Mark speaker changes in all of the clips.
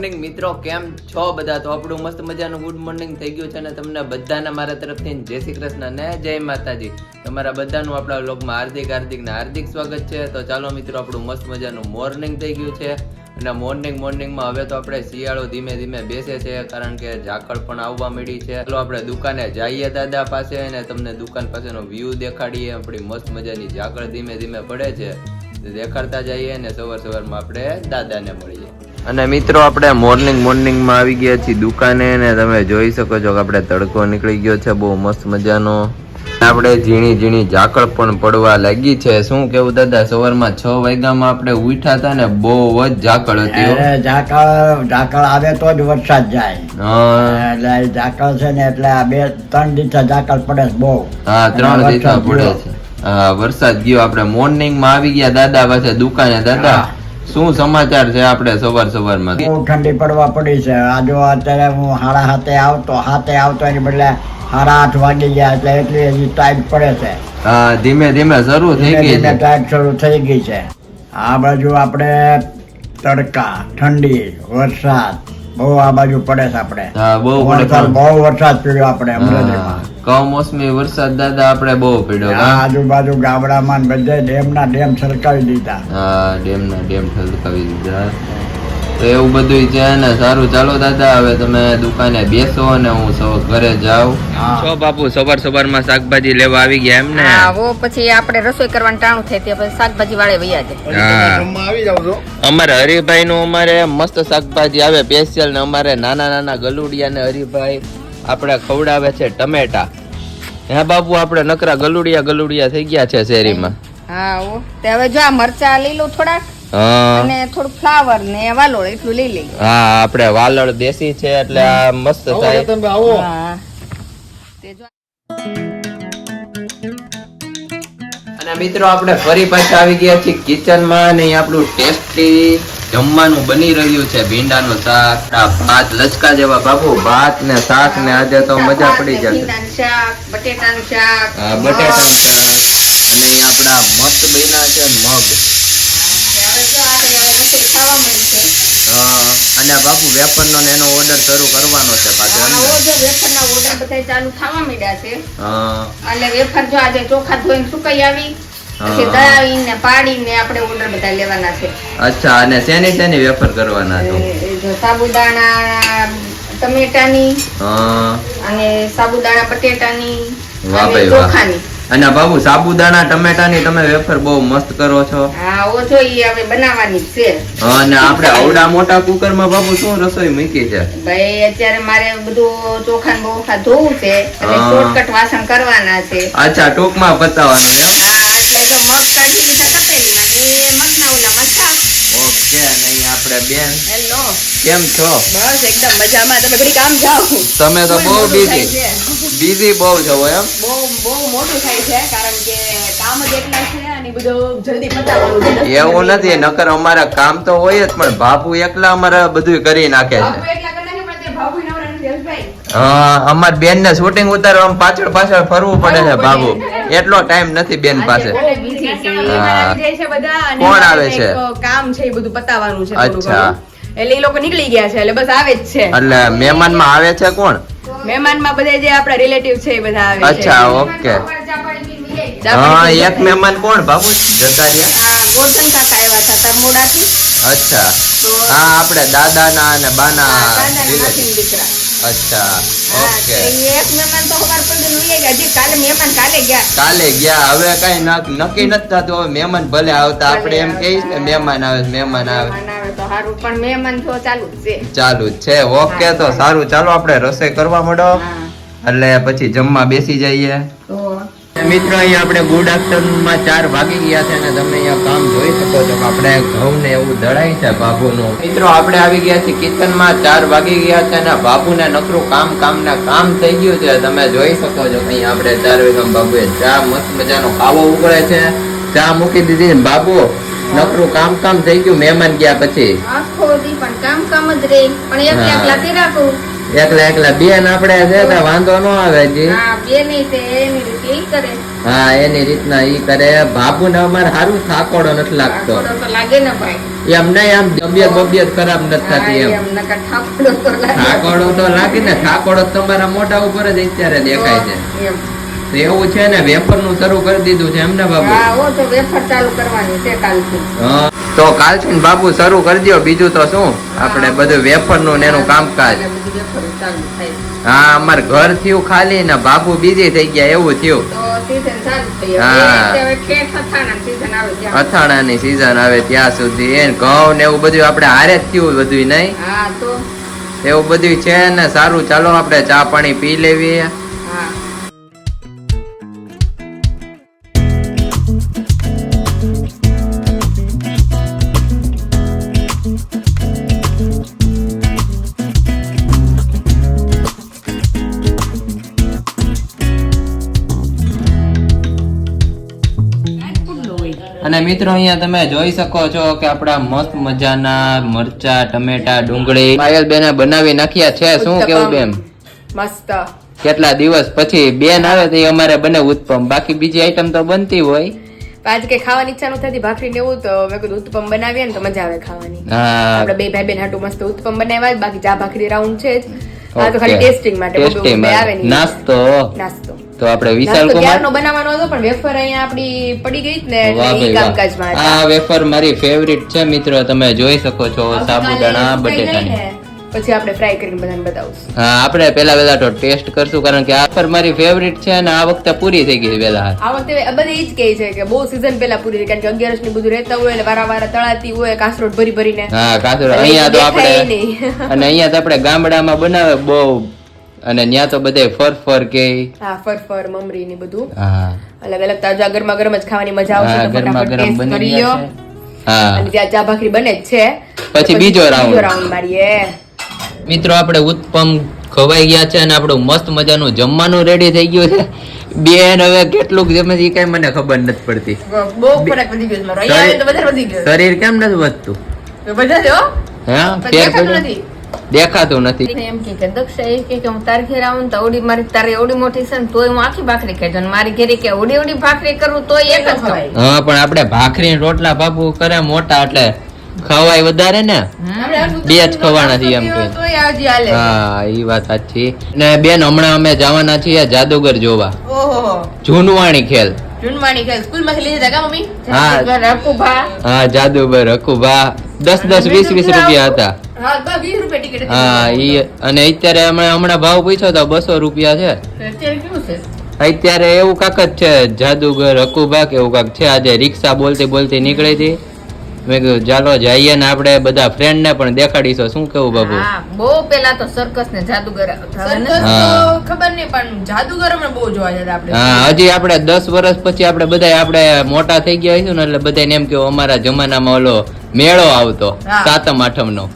Speaker 1: Morning મિત્રો, કેમ છો બધા? તો આપણું મસ્ત મજાનું ગુડ મોર્નિંગ થઈ ગયું છે અને તમને બધાને મારા તરફથી જય શ્રી કૃષ્ણ ને જય માતાજી. તમારા બધાનું આપણા વ્લોગમાં હાર્દિક સ્વાગત છે. તો ચાલો મિત્રો, આપણું મસ્ત મજાનું મોર્નિંગ થઈ ગયું છે અને મોર્નિંગમાં હવે તો આપણે શિયાળો ધીમે ધીમે બેસે છે, કારણ કે ઝાકળ પણ આવવા મળી છે. ચાલો આપણે દુકાને જઈએ દાદા પાસે અને તમને દુકાન પાસેનો વ્યૂ દેખાડીએ. આપણી મસ્ત મજાની ઝાકળ ધીમે ધીમે પડે છે, દેખાડતા જઈએ અને સવારમાં આપણે દાદાને મળીએ. અને મિત્રો, આપણે મોર્નિંગમાં આવી ગયા છીએ દુકાને ને તમે જોઈ શકો છો કે આપણે તડકો નીકળી ગયો છે બહુ મસ્ત મજાનો. આપણે ઝીણી ઝાકળ પણ પડવા લાગી છે. શું કેવું દાદા? સવારમાં 6 વાગ્યામાં આપણે ઉઠ્યા હતા ને બહુ જ ઝાકળ હતી.
Speaker 2: ઝાકળ આવે તો જ વરસાદ જાય. એટલે ઝાકળ છે ને એટલે 2-3 દિવસ ઝાકળ પડે બહુ.
Speaker 1: હા, 3 દિવસ પડે છે. હા, વરસાદ ગયો. આપણે મોર્નિંગમાં આવી ગયા દાદા પાસે દુકાને. દાદા, શું સમાચાર છે? આપણે સવારમાં
Speaker 2: બહુ ઠંડી પડવા પડી છે. આ જો અત્યારે હું 7:30 આવતો એની બદલે 8:30 વાગી ગયા, એટલે એટલી હજી ટાઈટ પડે છે.
Speaker 1: હા, ધીમે ધીમે શરૂ થઈ ગઈ છે.
Speaker 2: ટાઈટ શરૂ થઈ ગઈ છે. આ બાજુ આપણે તડકા, ઠંડી, વરસાદ બહુ આ બાજુ પડે છે. આપણે બહુ વરસાદ પડ્યો આપણે અમરેલીમાં.
Speaker 1: કમોસમી વરસાદ દાદા આપણે બહુ પડ્યો.
Speaker 2: આજુબાજુ ગામડામાં બધે ડેમ છલકાવી દીધા.
Speaker 1: હા, ડેમ છલકાવી દીધા. તો એવું બધું છે ને. સારું, ચાલો દાદા, હવે તમે દુકાને બેસો અને હું ઘરે જાઉં. છો બાપુ, સવારમાં શાકભાજી લેવા આવી ગયા એમ ને?
Speaker 3: પછી આપણે રસોઈ કરવાનું ટાણું થાય તે પછી શાકભાજી વાળે વૈયા
Speaker 1: જાય. અમારે હરિભાઈ નું મસ્ત શાકભાજી આવે સ્પેશિયલ ને. અમારે નાના ગલુડિયા ને હરિભાઈ આપણે ખવડાવે છે ટમેટા. હે બાપુ, આપણે નકરા ગલુડિયા થઈ ગયા છે શેરીમાં.
Speaker 3: હા, હવે જો આ મરચા લઈ લઉં થોડાક અને થોડું ફ્લાવર ને વાલોળ એટલું લઈ લઈએ.
Speaker 1: હા, આપણે વાલોળ દેશી છે એટલે આ મસ્ત થાય. અને મિત્રો, આપણે ફરી પાછા આવી ગયા છીએ કિચનમાં અને આપણું ટેસ્ટી જમવાનું બની રહ્યું છે. ભીંડાનું શાક, ભાત લચકા જેવા બાપુ, ભાત ને શાક ને. આજે તો મજા પડી જશે.
Speaker 3: બટેટાનું શાક,
Speaker 1: બટેટાનું શાક અને આપડા મસ્ત બન્યા છે મગ. અને બાપુ વેફર નો એનો ઓર્ડર શરૂ કરવાનો છે પાછો.
Speaker 3: વેફર ના ઓર્ડર બધા ચાલુ થવા માંડ્યા છે. એટલે વેફર જો આજે ચોખા ધોઈને સુકાઈ આવી, પછી દળાવીને પાડીને આપણે ઓર્ડર બધા લેવાના છે.
Speaker 1: અચ્છા, અને શેની વેફર કરવાના છો?
Speaker 3: સાબુદાણા ટમેટાની અને સાબુદાણા બટેટાની અને ચોખાની.
Speaker 1: અને બાબુ, સાબુદાણા ટમેટાની તમે વેફર બહુ મસ્ત કરો છો.
Speaker 3: હા, ઓછો ઈ હવે બનાવવાની છે.
Speaker 1: અને આપણે આવડા મોટા કુકરમાં બાબુ શું રસોઈ મૂકી છે?
Speaker 3: ભાઈ, અત્યારે મારે બધું ચોખા બોખા ધોવું છે એટલે શોર્ટકટ વાસણ કરવાના છે.
Speaker 1: અચ્છા, ટૂંકમાં પતાવવાનું એમ?
Speaker 3: હા, એટલે તો મગ કાઢી દીધા તપેલીમાં ને મગના ઓલામાં થાવ.
Speaker 1: ઓકે. નહીં આપણે બેન,
Speaker 3: હેલો,
Speaker 1: કેમ છો?
Speaker 3: બસ એકદમ મજામાં. તમે ઘડી કામ જાઓ.
Speaker 1: તમે તો બહુ બીઝી બહુ છો એમ?
Speaker 3: બહુ મોટું થાય છે, કારણ કે કામ જ એટલા છે અને બધું જલ્દી પતાવવાનું છે.
Speaker 1: એવું નથી, નકર અમારા કામ તો હોય જ, પણ બાપુ એકલા અમારે બધું કરી નાખે છે. હા, અમારી બેન ને શૂટિંગ ઉતારવા પાછળ ફરવું પડે છે બાબુ. એટલો ટાઈમ નથી બેન પાસે. કોણ આવે છે?
Speaker 3: કામ છે એ બધું પતાવવાનું છે.
Speaker 1: અચ્છા,
Speaker 3: એટલે એ લોકો નીકળી ગયા છે એટલે બસ આવે જ છે.
Speaker 1: એટલે મહેમાન માં આવે છે કોણ?
Speaker 3: મહેમાન માં બધા જે આપણા રિલેટિવ છે એ બધા આવે છે.
Speaker 1: અચ્છા, ઓકે. હા, એક મહેમાન કોણ બાબુ? જતા રહ્યા.
Speaker 3: ગોરધન કાકા આવ્યા હતા તરમોડાથી.
Speaker 1: અચ્છા, હા, આપણે દાદાના અને બાના
Speaker 3: દીકરા.
Speaker 1: અચ્છા, ઓકે.
Speaker 3: એક મહેમાન તો હવાર પડી ગયા. હજી કાલે ગયા.
Speaker 1: હવે કઈ નક્કી નથી થતું. હવે મહેમાન ભલે આવતા, આપણે એમ કહીશ ને મહેમાન આવે તો
Speaker 3: સારું, પણ મહેમાન તો ચાલુ
Speaker 1: જ છે. ઓકે, તો સારું, ચાલો આપણે રસોઈ કરવા માંડો એટલે પછી જમવા બેસી જઈએ. મિત્રો, અહીંયા આપણે ગુડ આફ્ટરનૂન માં 4 વાગી ગયા છે અને તમે અહીંયા કામ જોઈ શકો છો કે આપણે ઘઉં ને એવું દળાય છે બાબુનું. મિત્રો, આપણે આવી ગયા છીએ કિચન માં. 4 વાગી ગયા છે અને બાબુને નકરું કામ થઈ ગયું છે. તમે જોઈ શકો છો કે અહીંયા આપણે 4 વાગ્યા બાબુએ ચા મસ્ત મજાનો ખાવો ઉકળે છે. ચા મૂકી દીધી ને બાબુ નકરું કામ થઈ ગયું. મહેમાન ગયા પછી
Speaker 3: આખો દી પણ કામ જ રે, પણ એકલા રાખું
Speaker 1: એકલા બેન આપણે છે તો વાંધો ન આવે જી.
Speaker 3: હા બે ની તે એની રીતે ઈ કરે.
Speaker 1: હા એની રીતના ઈ કરે. બાબુ ને અમારે સારું થાકોડો નથી લાગતો
Speaker 3: થોડો તો લાગે ને ભાઈ.
Speaker 1: એમ નહીં, આમ તબિયત ખરાબ નથી થતી
Speaker 3: હા,
Speaker 1: એમ.
Speaker 3: એમ નકર થાકડો તો લાગે.
Speaker 1: થાકોડો તો લાગે ને, થાકોડો તો તમારા મોઢા ઉપર જ અત્યારે દેખાય છે.
Speaker 3: એમ.
Speaker 1: તો એવું છે ને, વેફર નું શરૂ કરી દીધું છે એમને બાબુ?
Speaker 3: હા ઓ તો વેફર ચાલુ કરવાની છે કાલથી.
Speaker 1: હા, તો કાલથી ને બાબુ શરૂ કરી દો. બીજું તો શું, આપણે બધું વેફર નું ને એનું કામકાજ.
Speaker 3: એટલે બધી વેફરો ચાલુ થાય.
Speaker 1: હા, અમાર ઘર થયું ખાલી ને બાબુ બીજી થઈ ગયા એવું થયું.
Speaker 3: તો season ચાલુ થઈ.
Speaker 1: હા.
Speaker 3: હવે ખેત અથાણાં season આવે ત્યાં.
Speaker 1: અથાણાની સીઝન આવે ત્યાં સુધી એ ઘઉં ને એવું બધું આપણે હારે જ થયું બધું નહીં.
Speaker 3: હા તો
Speaker 1: એવું બધું છે ને. સારું, ચાલો આપણે ચા પાણી પી લેવી.
Speaker 3: હા.
Speaker 1: અને મિત્રો અહીંયા તમે જોઈ શકો છો કે આપડા મસ્ત મજાના મરચા, ટમેટા, ડુંગળી પાયલ બેને બનાવી નાખ્યા છે. શું કેવું બેન?
Speaker 3: મસ્ત.
Speaker 1: કેટલા દિવસ પછી બેન આવે તો ઈ અમારે બને ઉત્પમ. બાકી બીજી આઈટમ તો બનતી હોય.
Speaker 4: આજ કે ખાવાની ઈચ્છા ન થતી ભાખરી ને એવું, તો મેં કીધું ઉત્પમ બનાવીએ ને તો મજા આવે ખાવાની.
Speaker 1: હા,
Speaker 4: આપણે બે ભાઈ બેન હાટુ મસ્ત ઉત્પમ બનાવ્યા જ, બાકી ચા ભાખરી રાઉન્ડ છે જ. આ તો
Speaker 1: Okay.
Speaker 4: ખાલી ટેસ્ટિંગ માટે
Speaker 1: Tasting
Speaker 4: બે આવે નહીં.
Speaker 1: નાસ્તો.
Speaker 4: નાસ્તો
Speaker 1: તો આપણે વિશાલ
Speaker 4: નાસ્તો
Speaker 1: કુમાર
Speaker 4: ક્યારનો બનાવવાનો હતો, પણ વેફર અહીંયા આપડી પડી ગઈ જ ને, એટલે
Speaker 1: વાહ
Speaker 4: ઈ
Speaker 1: ભાઈ વાહ.
Speaker 4: કામકાજમાં હતા.
Speaker 1: આ વેફર મારી ફેવરિટ છે મિત્રો. તમે જોઈ શકો છો સાબુદાણા
Speaker 4: આવતીકાલે સુકાઈ
Speaker 1: બટેટાની.
Speaker 4: જાય ને, પછી આપણે ફ્રાય કરીને બધાને બતાવશું.
Speaker 1: હા, આપણે પેલા તો ટેસ્ટ કરશું, કારણ કે આ વેફર મારી ફેવરિટ છે અને આ વખતે પૂરી થઈ ગઈ વેલા.
Speaker 4: આ વખતે બધે ઈ જ કહે છે કે બહુ સીઝન પહેલા પૂરી થઈ, કારણ કે 11 ની બધું રહેતા હોય એટલે વારા તળાતી હોય કાસરોટ ભરીને.
Speaker 1: હા, કાસરો
Speaker 4: એટલે
Speaker 1: અહીંયા તો
Speaker 4: દેખાય
Speaker 1: આપણે
Speaker 4: નહીં.
Speaker 1: અને અહીંયા તો આપણે ગામડામાં બનાવે બહુ, અને ત્યાં તો બધે ફર કે.
Speaker 4: હા, ફર મમરી ને બધું
Speaker 1: હા
Speaker 4: અલગ અલગ તાજા ગરમા ગરમ જ ખાવાની મજા આવશે.
Speaker 1: હા,
Speaker 4: તો
Speaker 1: ગરમા
Speaker 4: ફટાફટ
Speaker 1: ગરમ
Speaker 4: taste
Speaker 1: બની
Speaker 4: કરી
Speaker 1: ગયા
Speaker 4: લ્યો.
Speaker 1: છે. હા,
Speaker 4: અને ત્યાં ચા ભાખરી બને જ છે.
Speaker 1: પછી બીજો round.
Speaker 4: રાઉન્ડ મારીએ.
Speaker 1: મિત્રો આપણે ઉત્પમ ખવાઈ ગયા છે અને આપણું મસ્ત મજાનું જમવાનું રેડી થઈ ગયું છે. બેન હવે કેટલું જમે છે ઈ કઈ મને ખબર નથી પડતી.
Speaker 4: બહુ ફરક વધી ગયો છે મારો. અહીંયા આવીને તો વધારે વધી ગયો.
Speaker 1: શરીર કેમ નથી વધતું?
Speaker 4: તો બધા છે હો.
Speaker 1: હા,
Speaker 4: પણ
Speaker 1: ફેર
Speaker 4: દેખાતું
Speaker 1: પડ્યો?
Speaker 4: નથી.
Speaker 1: દેખાતું નથી.
Speaker 3: એમ કે દક્ષા એ કે હું તારી ઘેર આવું ને તો ઓડી મારી તારી ઓડી મોટી છે ને તોય હું આખી ભાખરી ખાઈ જાઉં. મારી ઘેરે કે ઓડી ભાખરી કરું તોય એક જ ખવાય.
Speaker 1: હા, પણ આપણે ભાખરી ને રોટલા બાપુ કરે મોટા એટલે ખવાય વધારે ને.
Speaker 4: આપણે આ
Speaker 1: બે જ ખવાના છીએ એમ
Speaker 4: સુતર
Speaker 1: કહે.
Speaker 4: તોય હજી હાલે.
Speaker 1: હા, ઈ વાત સાચી. ને બેન હમણાં અમે જવાના છીએ જાદુગર જોવા.
Speaker 4: ઓહો
Speaker 1: જૂનવાણી ખેલ.
Speaker 4: જૂનવાણી કે સ્કૂલ માંથી લઈ જતા કા મમ્મી?
Speaker 1: હા
Speaker 3: રકુભા
Speaker 1: હા, જાદુગર હકુભા 10 20 રૂપિયા હતા.
Speaker 4: હા, 20 રૂપિયા ટિકિટ હતી.
Speaker 1: હા, ઈ અને અત્યારે હમણાં ભાવ પૂછ્યો તો 200 રૂપિયા છે.
Speaker 3: અત્યારે કેવું છે?
Speaker 1: અત્યારે એવું કાક જ છે, જાદુગર હકુબા કે એવું કાક છે. આજે રિક્ષા બોલતી નીકળી હતી. મેં કીધું ચાલો જઈએ ને આપણે બધા ફ્રેન્ડ ને પણ દેખાડીશું. શું કેવું બાબુ?
Speaker 3: હા બહુ પેલા તો સર્કસ ને જાદુગર હતા ને.
Speaker 4: સર્કસ
Speaker 1: હા.
Speaker 4: તો ખબર નહીં, પણ જાદુગર હમણાં બહુ જોવા જતા આપણે.
Speaker 1: હા, હજી આપણે 10 વર્ષ પછી આપણે મોટા થઈ ગયા હશું ને, એટલે બધાને એમ કેવું અમારા જમાનામાં ઓલો મેળો આવતો
Speaker 4: હા.
Speaker 1: 7મ 8મનો.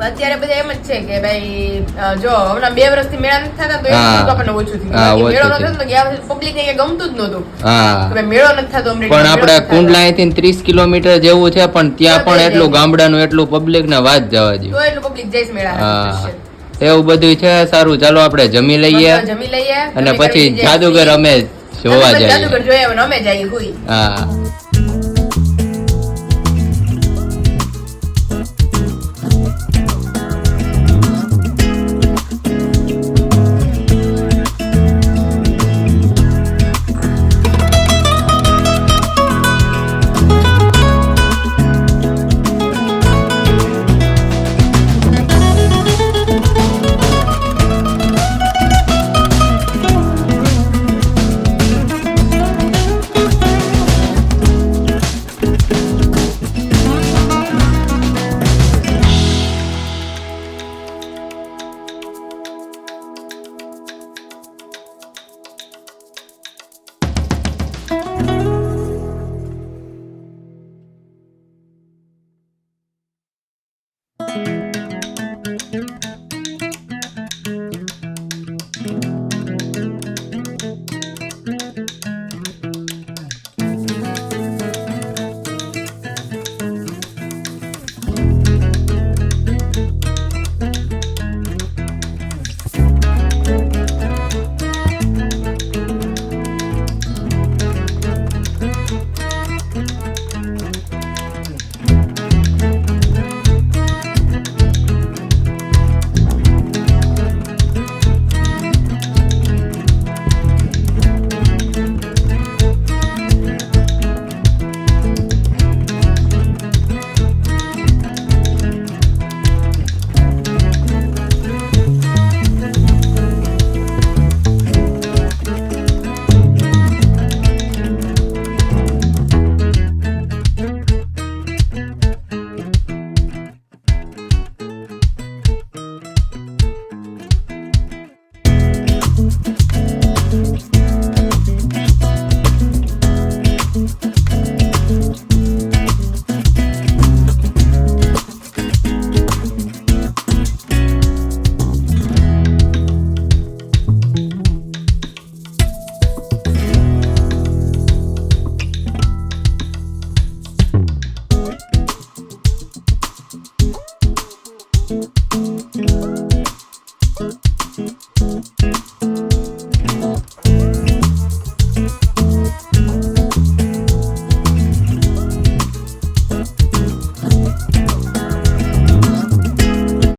Speaker 4: અત્યારે બધા એમ જ છે કે ભાઈ જો હમણાં 2 વર્ષથી મેળા નથી થતા તો
Speaker 1: હા.
Speaker 4: એટલું આપણને ઓછું થયું.
Speaker 1: હા,
Speaker 4: બાકી મેળો
Speaker 1: ઓછું
Speaker 4: નતો થતો તો ગયા વર્ષે public ને કંઈ ગમતું જ નહોતું.
Speaker 1: હા,
Speaker 4: કે ભાઈ મેળો નથી થતો હમણાં,
Speaker 1: પણ
Speaker 4: મેળો
Speaker 1: આપણે
Speaker 4: નથી થતો.
Speaker 1: કુંડલા અહીંથી 30 કિલોમીટર જેવું છે, પણ ત્યાં પણ એટલું ગામડાનું એટલું પબ્લિક ને વાત જવા
Speaker 4: તો
Speaker 1: જોઈએ.
Speaker 4: એટલું public જાય છે મેળા
Speaker 1: હા,
Speaker 4: હાટુ.
Speaker 1: એવું બધું છે. સારું, ચાલો આપણે જમી લઈએ
Speaker 4: મસ્ત જમી લઈએ
Speaker 1: અને
Speaker 4: જમી
Speaker 1: પછી
Speaker 4: કરીને જઈએ.
Speaker 1: જાદુગર અમે જોવા
Speaker 4: જાદુગર
Speaker 1: જઈએ.
Speaker 4: જોઈએ અને અમે જઈએ હુઈ.
Speaker 1: હા.